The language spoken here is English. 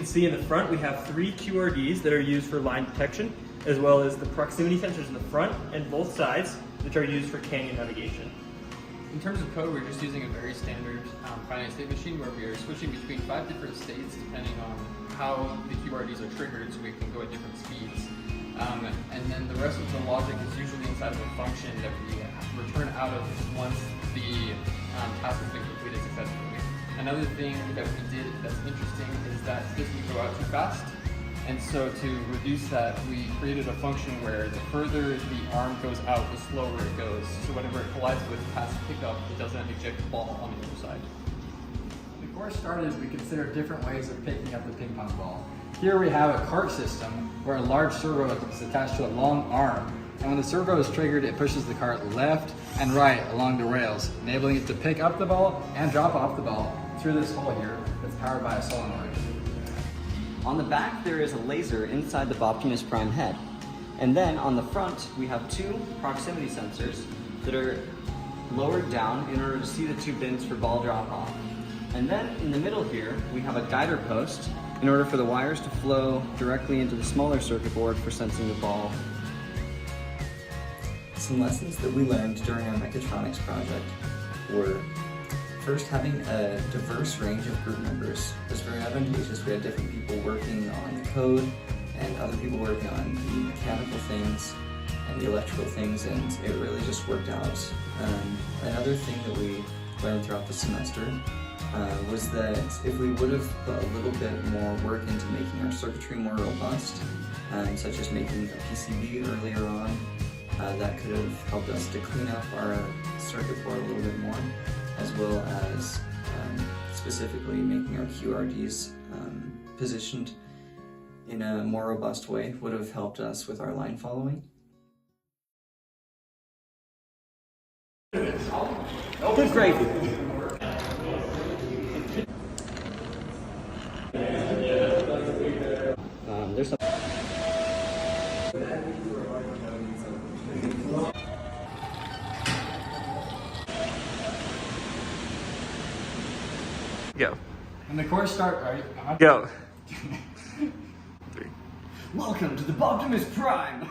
see in the front, we have 3 QRDs that are used for line detection, as well as the proximity sensors in the front and both sides, which are used for canyon navigation. In terms of code, we're just using a very standard finite state machine where we are switching between 5 different states depending on how the QRDs are triggered, so we can go at different speeds. And then the rest of the logic is usually inside of a function that we return out of once the task has been completed successfully. Another thing that we did that's interesting is that this would go out too fast. And so to reduce that, we created a function where the further the arm goes out, the slower it goes. So whenever it collides with past pickup, it doesn't eject the ball on the other side. Before it started, we considered different ways of picking up the ping pong ball. Here we have a cart system where a large servo is attached to a long arm. And when the servo is triggered, it pushes the cart left and right along the rails, enabling it to pick up the ball and drop off the ball through this hole here that's powered by a solenoid. On the back, there is a laser inside the Boptimus Prime head. And then on the front, we have 2 proximity sensors that are lowered down in order to see the 2 bins for ball drop off. And then in the middle here, we have a guider post in order for the wires to flow directly into the smaller circuit board for sensing the ball. Some lessons that we learned during our Mechatronics project were first, having a diverse range of group members was very advantageous. We had different people working on the code and other people working on the mechanical things and the electrical things, and it really just worked out. Another thing that we learned throughout the semester was that if we would have put a little bit more work into making our circuitry more robust, such as making a PCB earlier on, that could have helped us to clean up our circuit board a little bit more, as well as specifically making our QRDs positioned in a more robust way would have helped us with our line following. Good gravy. There's some. Go. When the course starts, Go. Welcome to the Boptimus Prime!